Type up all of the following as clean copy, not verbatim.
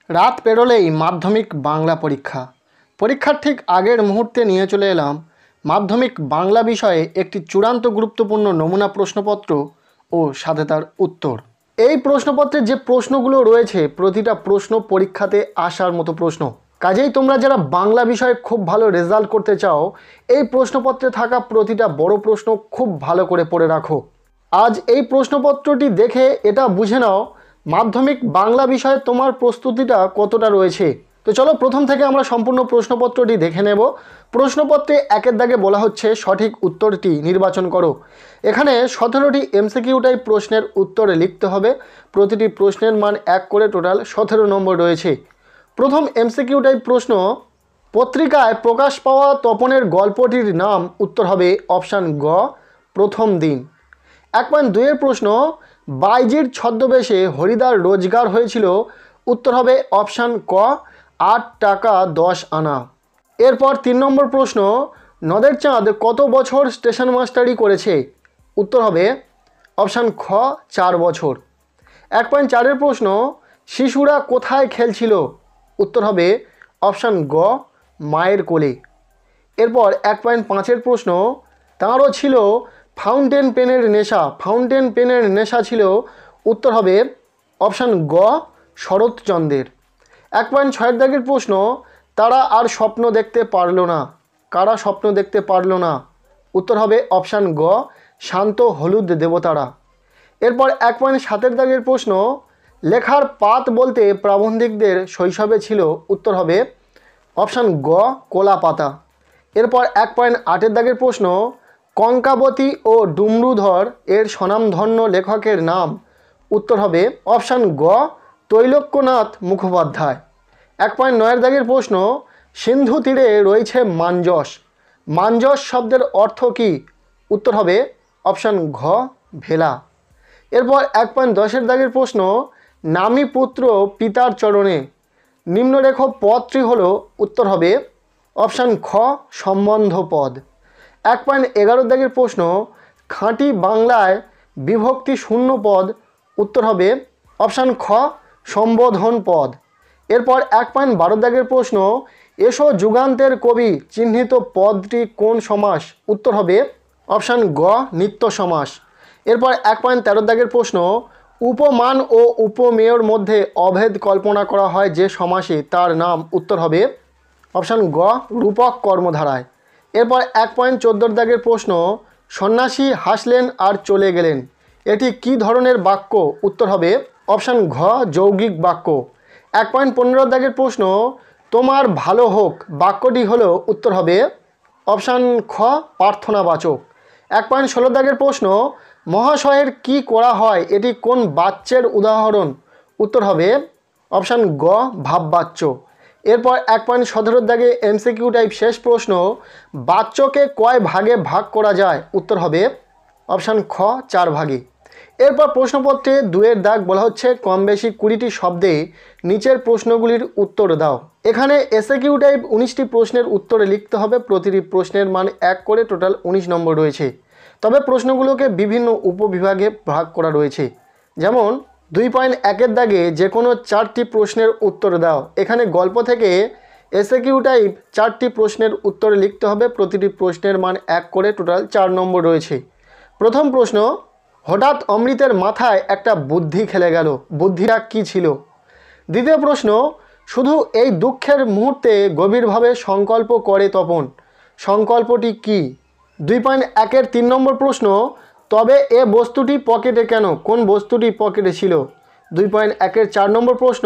রাত পেরোলেই মাধ্যমিক বাংলা পরীক্ষা। পরীক্ষার ঠিক আগের মুহূর্তে নিয়ে চলে এলাম মাধ্যমিক বাংলা বিষয়ে একটি চূড়ান্ত গুরুত্বপূর্ণ নমুনা প্রশ্নপত্র ও সাথে তার উত্তর। এই প্রশ্নপত্রে যে প্রশ্নগুলো রয়েছে প্রতিটা প্রশ্ন পরীক্ষাতে আসার মতো প্রশ্ন। কাজেই তোমরা যারা বাংলা বিষয়ে খুব ভালো রেজাল্ট করতে চাও এই প্রশ্নপত্রে থাকা প্রতিটা বড় প্রশ্ন খুব ভালো করে পড়ে রাখো। আজ এই প্রশ্নপত্রটি দেখে এটা বুঝে নাও মাধ্যমিক বাংলা বিষয়ে তোমার প্রস্তুতিটা কতটা রয়েছে। তো চলো প্রথম থেকে আমরা সম্পূর্ণ প্রশ্নপত্রটি দেখে নেব। প্রশ্নপত্রে একের দাগে বলা হচ্ছে সঠিক উত্তরটি নির্বাচন করো। এখানে 17টি এমসিকিউ টাইপ প্রশ্নের উত্তরে লিখতে হবে। প্রতিটি প্রশ্নের মান 1 করে, টোটাল 17 নম্বর রয়েছে। প্রথম এমসিকিউ টাইপ প্রশ্ন, পত্রিকায় প্রকাশ পাওয়া তপনের গল্পটির নাম। উত্তর হবে অপশান গ, প্রথম দিন। 1.2 প্রশ্ন, বাইজির ছদ্মবেশে হরিদার রোজগার হয়েছিল। উত্তর হবে অপশান ক, 8 টাকা 10 আনা। এরপর 3 নম্বর প্রশ্ন, নদের চাঁদ কত বছর স্টেশন মাস্টারি করেছে। উত্তর হবে অপশান খ, 4 বছর। 1.4 প্রশ্ন, শিশুরা কোথায় খেলছিল। উত্তর হবে অপশান গ, মায়ের কোলে। এরপর 1.5 প্রশ্ন, তাঁরও ছিল ফাউন্টেন পেনের নেশা। ফাউন্টেন পেনের নেশা ছিল। উত্তর হবে অপশান গ, শরৎচন্দ্রের। 1.6 দাগের প্রশ্ন, তারা আর স্বপ্ন দেখতে পারল না। কারা স্বপ্ন দেখতে পারল না। উত্তর হবে অপশান গ, শান্ত হলুদ দেবতারা। এরপর 1.7 দাগের প্রশ্ন, লেখার পাত বলতে প্রাবন্ধিকদের শৈশবে ছিল। উত্তর হবে অপশান গ, কলা পাতা। এরপর 1.8 দাগের প্রশ্ন, কঙ্কাবতী ও ডুমরুধর এর স্বনামধন্য লেখকের নাম। উত্তর হবে অপশান গ, তৈলক্যনাথ মুখোপাধ্যায়। 1.9 দাগের প্রশ্ন, সিন্ধু তীরে রয়েছে মাঞ্জস। মাঞ্জস শব্দের অর্থ কী। উত্তর হবে অপশান ঘ, ভেলা। এরপর 1.10 দাগের প্রশ্ন, নামী পুত্র পিতার চরণে। নিম্নরেখ পদটি হল। উত্তর হবে অপশান খ, সম্বন্ধ পদ। 1.11 দাগের প্রশ্ন, খাঁটি বাংলায় বিভক্তি শূন্য পদ। উত্তর হবে অপশান খ, সম্বোধন পদ। এরপর 1.12 দাগের প্রশ্ন, এসো যুগান্তের কবি চিহ্নিত পদটি কোন সমাস। উত্তর হবে অপশান গ, নিত্য সমাস। এরপর 1.13 দাগের প্রশ্ন, উপমান ও উপমেয়র মধ্যে অভেদ কল্পনা করা হয় যে সমাসে তার নাম। উত্তর হবে অপশান গ, রূপক কর্মধারায়। এরপর 1.14 দাগের প্রশ্ন, সন্ন্যাসী হাসলেন আর চলে গেলেন। এটি কি ধরনের বাক্য। উত্তর হবে অপশান ঘ, যৌগিক বাক্য। 1.15 দাগের প্রশ্ন, তোমার ভালো হোক বাক্যটি হলো। উত্তর হবে অপশান খ, প্রার্থনাবাচক। 1.16 দাগের প্রশ্ন, মহাশয়ের কি করা হয় এটি কোন বাচ্যের উদাহরণ। উত্তর হবে অপশান গ, ভাববাচ্য। এরপর 1.17 দাগে এমসিকিউ টাইপ শেষ প্রশ্ন, বাচ্যকে কয় ভাগে ভাগ করা যায়। উত্তর হবে অপশান খ, 4 ভাগে। এরপর প্রশ্নপত্রে 2 দাগ বলা হচ্ছে কম বেশি 20টি শব্দে নিচের প্রশ্নগুলির উত্তর দাও। এখানে এসএকিউ টাইপ 19টি প্রশ্নের উত্তরে লিখতে হবে। প্রতিটি প্রশ্নের মান 1 করে, টোটাল 19 নম্বর রয়েছে। তবে প্রশ্নগুলোকে বিভিন্ন উপবিভাগে ভাগ করা রয়েছে। যেমন 2.1 দাগে যে কোনো 4টি প্রশ্নের উত্তর দাও। এখানে গল্প থেকে এসএকিউ টাইপ 4টি প্রশ্নের উত্তরে লিখতে হবে। প্রতিটি প্রশ্নের মান 1 করে, টোটাল 4 নম্বর রয়েছে। প্রথম প্রশ্ন, হঠাৎ অমৃতের মাথায় একটা বুদ্ধি খেলে গেল। বুদ্ধিটা কী ছিল। দ্বিতীয় প্রশ্ন, শুধু এই দুঃখের মুহূর্তে গভীরভাবে সংকল্প করে তপন। সংকল্পটি কী। 2.1 3 নম্বর প্রশ্ন, তবে এ বস্তুটি পকেটে কেন। কোন বস্তুটি পকেটে ছিল। 2.1 4 নম্বর প্রশ্ন,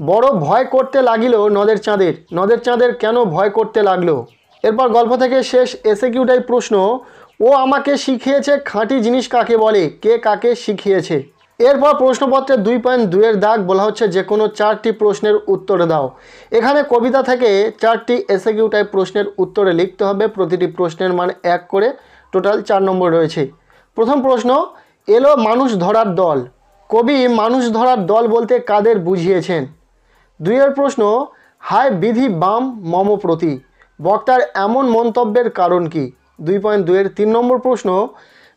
বড় ভয় করতে লাগিল নদের চাঁদের। নদের চাঁদের কেন ভয় করতে লাগলো। এরপর গল্প থেকে শেষ এসএকিউ টাইপ প্রশ্ন, ও আমাকে শিখিয়েছে খাঁটি জিনিস কাকে বলে। কে কাকে শিখিয়েছে। এরপর প্রশ্নপত্রে 2.2 দাগ বলা হচ্ছে যে কোনো 4টি প্রশ্নের উত্তর দাও। এখানে কবিতা থেকে 4টি এসএকিউ টাইপ প্রশ্নের উত্তরে লিখতে হবে। প্রতিটি প্রশ্নের মান 1 করে, টোটাল 4 নম্বর রয়েছে। প্রথম প্রশ্ন, এলো মানুষ ধরার দল। কবি মানুষ ধরার দল বলতে কাদের বুঝিয়েছেন। 2 প্রশ্ন, হায় বিধি বাম মম প্রতি। বক্তার এমন মন্তব্যের কারণ কি। 2.2 3 নম্বর প্রশ্ন,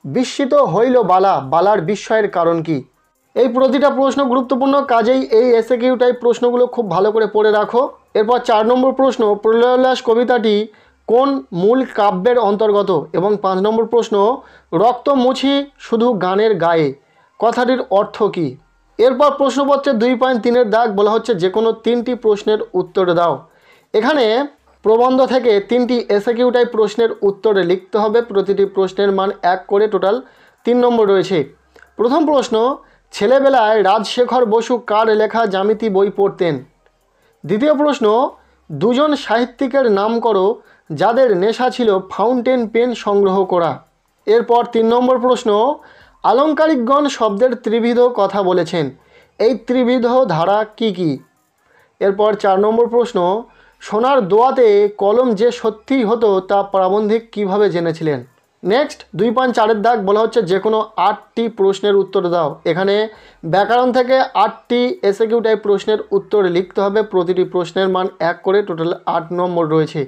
বিস্মিত হইল বালা। বালার বিস্ময়ের কারণ কি। এই প্রতিটা প্রশ্ন গুরুত্বপূর্ণ, কাজেই এই এসএকিউ টাইপ প্রশ্নগুলো খুব ভালো করে পড়ে রাখো। এরপর 4 নম্বর প্রশ্ন, প্রলয়োল্লাস কবিতাটি কোন মূল কাব্যের অন্তর্গত? এবং 5 নম্বর প্রশ্ন, রক্ত মুছি শুধু গানের গায়ে কথাটির অর্থ কী? এরপর প্রশ্নপত্রের 2.3-এর দাগ বলা হচ্ছে যে কোনো 3টি প্রশ্নের উত্তর দাও। এখানে প্রবন্ধ থেকে 3টি এসএকিউ টাইপ প্রশ্নের উত্তরে লিখতে হবে। প্রতিটি প্রশ্নের মান 1 করে, টোটাল 3 নম্বর রয়েছে। প্রথম প্রশ্ন, ছেলেবেলায় রাজশেখর বসু কার লেখা জ্যামিতি বই পড়তেন? দ্বিতীয় প্রশ্ন, দুজন সাহিত্যিকের নাম করো যাদের নেশা ছিল ফাউন্টেন পেন সংগ্রহ করা। এরপর 3 নম্বর প্রশ্ন, আলংকারিকগণ শব্দের ত্রিবিধ কথা বলেছেন, এই ত্রিবিধ ধারা কি কি? এরপর 4 নম্বর প্রশ্ন, সোনার দোয়াতে কলম যে সত্যিই হতো তা প্রাবন্ধিক কিভাবে জেনেছিলেন? নেক্সট 2.4-এর দাগ বলা হচ্ছে যে কোনো 8টি প্রশ্নের উত্তর দাও। এখানে ব্যাকরণ থেকে 8টি এসএকিউ টাইপ প্রশ্নের উত্তর লিখতে হবে। প্রতিটি প্রশ্নের মান 1 করে, টোটাল 8 নম্বর রয়েছে।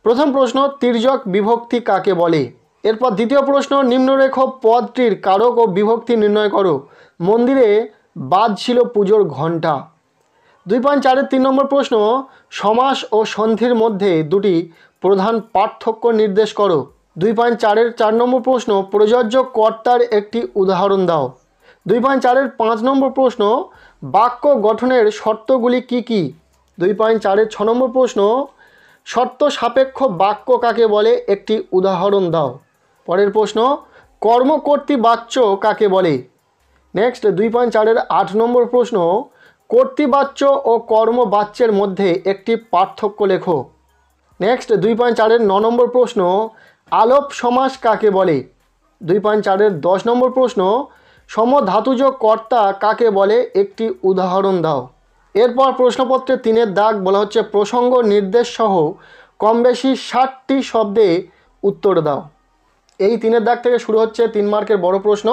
প্রথম প্রশ্ন, তির্যক বিভক্তি কাকে বলে? এরপর দ্বিতীয় প্রশ্ন, নিম্নরেখ পদটির কারক ও বিভক্তি নির্ণয় করো। মন্দিরে বাজছিল পুজোর ঘণ্টা। 2.4-এর 3 নম্বর প্রশ্ন, সমাস ও সন্ধির মধ্যে দুটি প্রধান পার্থক্য নির্দেশ করো। 2.4-এর 4 নম্বর প্রশ্ন, প্রযোজ্য কর্তার একটি উদাহরণ দাও। 2.4-এর 5 নম্বর প্রশ্ন, বাক্য গঠনের শর্তগুলি কি কি? 2.4-এর 6 নম্বর প্রশ্ন, শর্ত সাপেক্ষ বাক্য কাকে বলে, একটি উদাহরণ দাও। পরের প্রশ্ন, কর্মকর্তৃবাচ্য কাকে বলে? নেক্সট 2.4-এর 8 নম্বর প্রশ্ন, কর্তৃবাচ্য ও কর্মবাচ্যের মধ্যে একটি পার্থক্য লেখো। নেক্সট 2.4-এর 9 নম্বর প্রশ্ন, আলোপ সমাস কাকে বলে? 2.4-এর 10 নম্বর প্রশ্ন, সমধাতুজ কর্তা কাকে বলে, একটি উদাহরণ দাও। এরপর প্রশ্নপত্রে 3-এর দাগ বলা হচ্ছে প্রসঙ্গ নির্দেশ সহ কম বেশি 60টি শব্দে উত্তর দাও। এই 3-এর দাগ থেকে শুরু হচ্ছে 3 মার্কের বড় প্রশ্ন।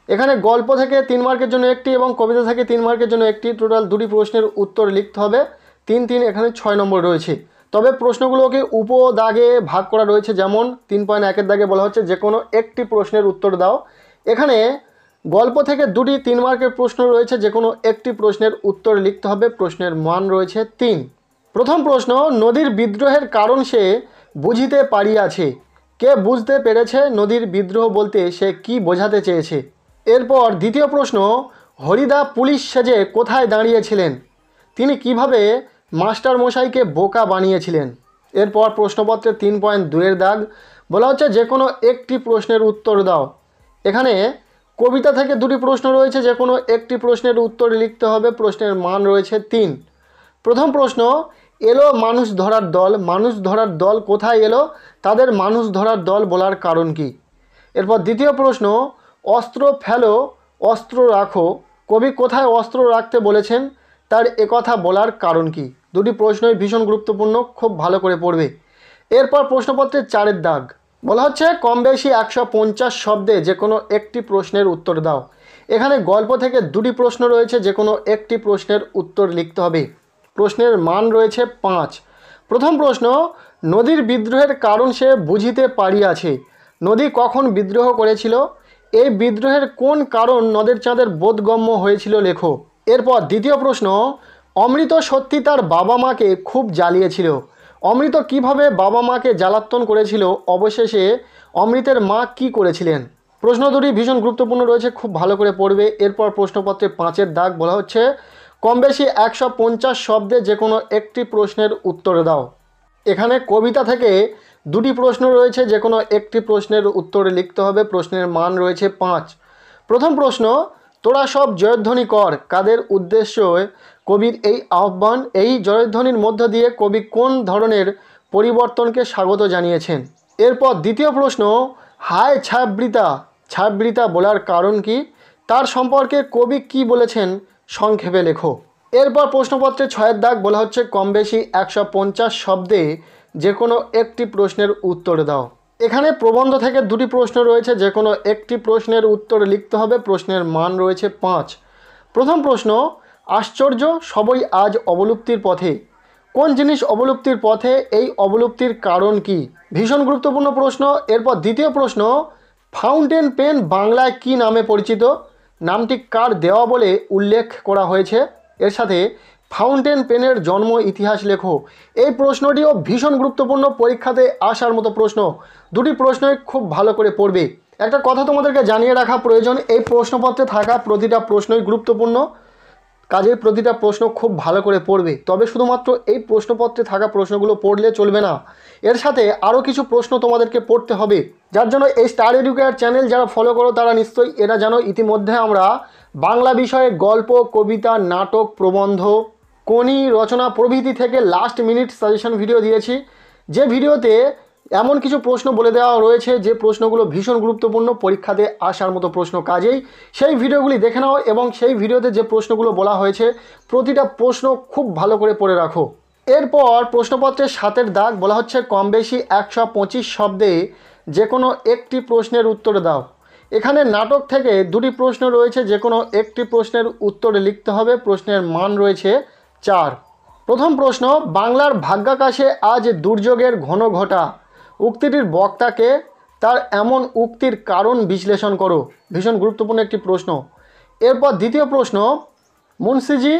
এখানে গল্প থেকে 3 মার্কের জন্য একটি এবং কবিতা থেকে 3 মার্কের জন্য একটি, টোটাল 2টি প্রশ্নের উত্তর লিখতে হবে। 3 এখানে 6 নম্বর রয়েছে। তবে প্রশ্নগুলোকে উপদাগে ভাগ করা রয়েছে, যেমন 3.1-এর দাগে বলা হচ্ছে যে কোনো একটি প্রশ্নের উত্তর দাও। এখানে গল্প থেকে 2টি 3 মার্কের প্রশ্ন রয়েছে, যে কোনো একটি প্রশ্নের উত্তর লিখতে হবে। প্রশ্নের মান রয়েছে 3। প্রথম প্রশ্ন, নদীর বিদ্রোহের কারণ সে বুঝিতে পারিয়াছে। কে বুঝতে পেরেছে নদীর বিদ্রোহ বলতে সে কি বোঝাতে চেয়েছে? এরপর দ্বিতীয় প্রশ্ন, হরিদা পুলিশ সেজে কোথায় দাঁড়িয়েছিলেন? তিনি কিভাবে মাস্টার মশাইকে বোকা বানিয়েছিলেন? এরপর প্রশ্নপত্রে 3.2-এর দাগ বলা হচ্ছে যে কোনো একটি প্রশ্নের উত্তর দাও। এখানে কবিতা থেকে 2টি প্রশ্ন রয়েছে, যে কোনো একটি প্রশ্নের উত্তর লিখতে হবে। প্রশ্নের মান রয়েছে 3। প্রথম প্রশ্ন, এলো মানুষ ধরার দল, মানুষ ধরার দল কোথায় এলো, তাদের মানুষ ধরার দল বলার কারণ কি? এরপর দ্বিতীয় প্রশ্ন, অস্ত্র ফেলো অস্ত্র রাখো, কবি কোথায় অস্ত্র রাখতে বলেছেন, তার একথা বলার কারণ কি? 2টি প্রশ্নই ভীষণ গুরুত্বপূর্ণ, খুব ভালো করে পড়বে। এরপর প্রশ্নপত্রের 4-এর দাগ বলা হচ্ছে কম বেশি 150 শব্দে যে কোনো একটি প্রশ্নের উত্তর দাও। এখানে গল্প থেকে 2টি প্রশ্ন রয়েছে, যে কোনো একটি প্রশ্নের উত্তর লিখতে হবে। প্রশ্নের মান রয়েছে 5। প্রথম প্রশ্ন, নদীর বিদ্রোহের কারণ সে বুঝিতে পারিয়াছে। নদী কখন বিদ্রোহ করেছিল? এই বিদ্রোহের কোন কারণ নদের চাঁদের বোধগম্য হয়েছিল, লেখো। এরপর দ্বিতীয় প্রশ্ন, অমৃত সত্যি তার বাবা মাকে খুব জ্বালিয়েছিল। অমৃত কিভাবে বাবা মাকে জ্বালাতন করেছিল, অবশেষে অমৃতের মা কি করেছিলেন? প্রশ্ন 2টি ভীষণ গুরুত্বপূর্ণ রয়েছে, খুব ভালো করে পড়বে। এরপর প্রশ্নপত্রে 5-এর দাগ বলা হচ্ছে কম বেশি 150 শব্দে যে কোনো একটি প্রশ্নের উত্তর দাও। এখানে কবিতা থেকে 2টি প্রশ্ন রয়েছে, যে কোনো একটি প্রশ্নের উত্তর লিখতে হবে। প্রশ্নের মান রয়েছে 5। প্রথম প্রশ্ন, তোরা সব জয়ধ্বনি কর, কাদের উদ্দেশ্যে কবির এই আহ্বান? এই জয়ধ্বনির মধ্য দিয়ে কবি কোন ধরনের পরিবর্তনকে স্বাগত জানিয়েছেন? এরপর দ্বিতীয় প্রশ্ন, হায় ছায়াবৃতা, ছায়াবৃতা বলার কারণ কি, তার সম্পর্কে কবি কি বলেছেন, সংক্ষেপে লেখো। এরপর প্রশ্নপত্রে 6-এর দাগ বলা হচ্ছে কম বেশি 150 শব্দে যে কোনো একটি প্রশ্নের উত্তর দাও। এখানে প্রবন্ধ থেকে 2টি প্রশ্ন রয়েছে, যে কোনো একটি প্রশ্নের উত্তর লিখতে হবে। প্রশ্নের মান রয়েছে 5। প্রথম প্রশ্ন, আশ্চর্য সবই আজ অবলুপ্তির পথে। কোন জিনিস অবলুপ্তির পথে, এই অবলুপ্তির কারণ কি? ভীষণ গুরুত্বপূর্ণ প্রশ্ন। এরপর দ্বিতীয় প্রশ্ন, ফাউন্টেন পেন বাংলায় কি নামে পরিচিত? নামটি কার দেওয়া বলে উল্লেখ করা হয়েছে? এর সাথে ফাউন্টেন পেনের জন্ম ইতিহাস লেখো। এই প্রশ্নটিও ভীষণ গুরুত্বপূর্ণ, পরীক্ষাতে আসার মতো প্রশ্ন। দুটি প্রশ্নই খুব ভালো করে পড়বে। একটা কথা তোমাদেরকে জানিয়ে রাখা প্রয়োজন, এই প্রশ্নপত্রে থাকা প্রতিটা প্রশ্নই গুরুত্বপূর্ণ, কাজেই প্রতিটা প্রশ্ন খুব ভালো করে পড়বে। তবে শুধুমাত্র এই প্রশ্নপত্রে থাকা প্রশ্নগুলো পড়লে চলবে না, এর সাথে আরও কিছু প্রশ্ন তোমাদেরকে পড়তে হবে। যার জন্য এই স্টার এডুকেয়ার চ্যানেল যারা ফলো করো তারা নিশ্চয়ই এটা জানো, ইতিমধ্যে আমরা বাংলা বিষয়ে গল্প, কবিতা, নাটক, প্রবন্ধ, কোনি, রচনা প্রভৃতি থেকে লাস্ট মিনিট সাজেশন ভিডিও দিয়েছি, যে ভিডিওতে এমন কিছু প্রশ্ন বলে দেওয়া রয়েছে যে প্রশ্নগুলো ভীষণ গুরুত্বপূর্ণ, পরীক্ষাতে আসার মতো প্রশ্ন। কাজেই সেই ভিডিওগুলি দেখে নাও এবং সেই ভিডিওতে যে প্রশ্নগুলো বলা হয়েছে প্রতিটা প্রশ্ন খুব ভালো করে পড়ে রাখো। এরপর প্রশ্নপত্রের 7-এর দাগ বলা হচ্ছে কম বেশি 125 শব্দে যে কোনো একটি প্রশ্নের উত্তর দাও। এখানে নাটক থেকে দুটি প্রশ্ন রয়েছে, যে কোনো একটি প্রশ্নের উত্তর লিখতে হবে। প্রশ্নের মান রয়েছে 4। প্রথম প্রশ্ন, বাংলার ভাগ্যাকাশে আজ দুর্যোগের ঘন ঘটা। উক্তিটির বক্তাকে, তার এমন উক্তির কারণ বিশ্লেষণ করো। ভীষণ গুরুত্বপূর্ণ একটি প্রশ্ন। এরপর দ্বিতীয় প্রশ্ন, মুন্সিজি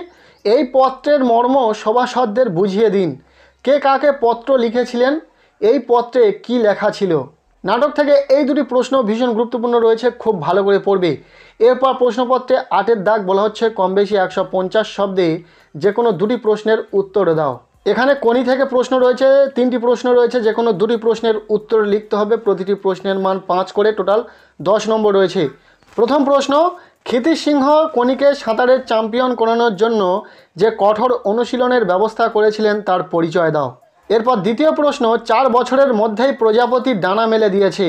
এই পত্রের মর্ম সভাসদদের বুঝিয়ে দিন। কে কাকে পত্র লিখেছিলেন? এই পত্রে কি লেখা ছিল? নাটক থেকে এই দুটি প্রশ্ন ভীষণ গুরুত্বপূর্ণ রয়েছে, খুব ভালো করে পড়বে। এরপর প্রশ্নপত্রে 8-এর দাগ বলা হচ্ছে কম বেশি 150 শব্দে যে কোনো দুটি প্রশ্নের উত্তর দাও। এখানে কোনি থেকে প্রশ্ন রয়েছে, 3টি প্রশ্ন রয়েছে, যে কোনো দুটি প্রশ্নের উত্তর লিখতে হবে। প্রতিটি প্রশ্নের মান 5 করে, টোটাল 10 নম্বর রয়েছে। প্রথম প্রশ্ন, ক্ষিতিশ সিংহ কোনিকে সাঁতারের চ্যাম্পিয়ন করানোর জন্য যে কঠোর অনুশীলনের ব্যবস্থা করেছিলেন তার পরিচয় দাও। এরপর দ্বিতীয় প্রশ্ন, 4 বছরের মধ্যেই প্রজাপতি ডানা মেলে দিয়েছে।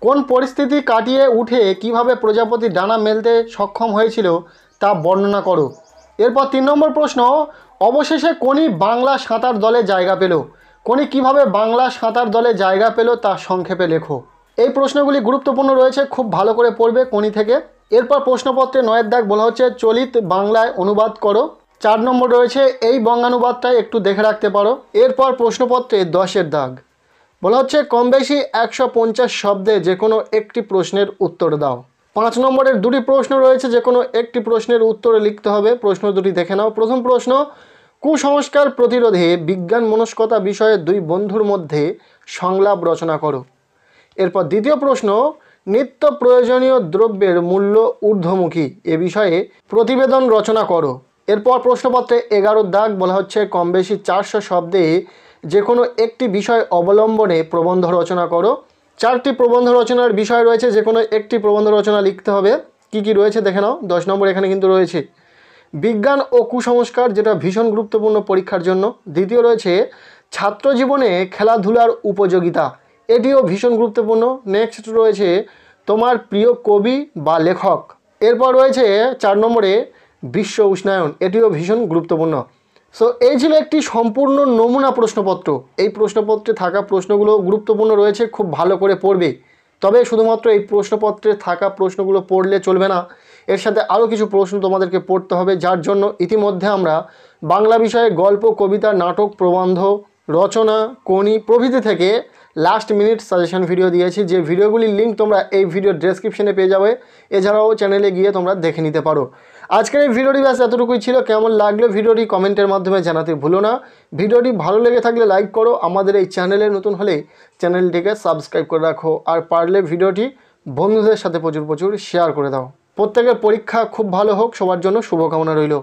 কোন পরিস্থিতি কাটিয়ে উঠে কিভাবে প্রজাপতি ডানা মেলতে সক্ষম হয়েছিল তা বর্ণনা করো। এরপর 3 নম্বর প্রশ্ন, অবশেষে কোনি বাংলা সাঁতার দলে জায়গা পেল। কোনি কিভাবে বাংলা সাঁতার দলে জায়গা পেল তা সংক্ষেপে লেখো। এই প্রশ্নগুলি গুরুত্বপূর্ণ রয়েছে, খুব ভালো করে পড়বে কোনি থেকে। এরপর প্রশ্নপত্রে 9-এর দাগ বলা হচ্ছে চলিত বাংলায় অনুবাদ করো। 4 নম্বর রয়েছে এই বঙ্গানুবাদটা একটু দেখে রাখতে পারো। এরপর প্রশ্নপত্রে 10-এর দাগ বলা হচ্ছে কম বেশি 150 শব্দে যে কোনো একটি প্রশ্নের উত্তর দাও। 5 নম্বরের দুটি প্রশ্ন রয়েছে, যে কোনো একটি প্রশ্নের উত্তর লিখতে হবে। প্রশ্ন দুটি দেখে নাও। প্রথম প্রশ্ন, কুসংস্কার প্রতিরোধে বিজ্ঞান মনস্কতা বিষয়ে দুই বন্ধুর মধ্যে সংলাপ রচনা করো। এরপর দ্বিতীয় প্রশ্ন, নিত্য প্রয়োজনীয় দ্রব্যের মূল্য ঊর্ধ্বমুখী এ বিষয়ে প্রতিবেদন রচনা করো। এরপর প্রশ্নপত্রে 11-এর দাগ বলা হচ্ছে কম বেশি 400 শব্দে যে কোনো একটি বিষয় অবলম্বনে প্রবন্ধ রচনা করো। 4টি প্রবন্ধ রচনার বিষয় রয়েছে, যে কোনো একটি প্রবন্ধ রচনা লিখতে হবে। কি কি রয়েছে দেখে নাও। 10 নম্বর এখানে কিন্তু রয়েছে বিজ্ঞান ও কুসংস্কার, যেটা ভীষণ গুরুত্বপূর্ণ পরীক্ষার জন্য। দ্বিতীয় রয়েছে ছাত্র জীবনে খেলাধুলার উপযোগিতা, এটিও ভীষণ গুরুত্বপূর্ণ। নেক্সট রয়েছে তোমার প্রিয় কবি বা লেখক। এরপর রয়েছে 4 নম্বরে বিশ্ব উষ্ণায়ন, এটিও ভীষণ গুরুত্বপূর্ণ। সো এই ছিল একটি সম্পূর্ণ নমুনা প্রশ্নপত্র। এই প্রশ্নপত্রে থাকা প্রশ্নগুলো গুরুত্বপূর্ণ রয়েছে, খুব ভালো করে পড়বে। তবে শুধুমাত্র এই প্রশ্নপত্রে থাকা প্রশ্নগুলো পড়লে চলবে না, এর সাথে আরও কিছু প্রশ্ন তোমাদেরকে পড়তে হবে। যার জন্য ইতিমধ্যে আমরা বাংলা বিষয়ে গল্প, কবিতা, নাটক, প্রবন্ধ, রচনা, কোনি প্রভৃতি থেকে লাস্ট মিনিট সাজেশন ভিডিও দিয়েছি, যে ভিডিওগুলির লিঙ্ক তোমরা এই ভিডিও ডেসক্রিপশনে পেয়ে যাবে। এছাড়াও চ্যানেলে গিয়ে তোমরা দেখে নিতে পারো। আজকের এই ভিডিওটি ব্যাস এতটুকুই ছিল। কেমন লাগলো ভিডিওটি কমেন্টের মাধ্যমে জানাতে ভুলো না। ভিডিওটি ভালো লেগে থাকলে লাইক করো। আমাদের এই চ্যানেলে নতুন হলে চ্যানেলটিকে সাবস্ক্রাইব করে রাখো। আর পারলে ভিডিওটি বন্ধুদের সাথে প্রচুর শেয়ার করে দাও। প্রত্যেকের পরীক্ষা খুব ভালো হোক, সবার জন্য শুভকামনা রইল।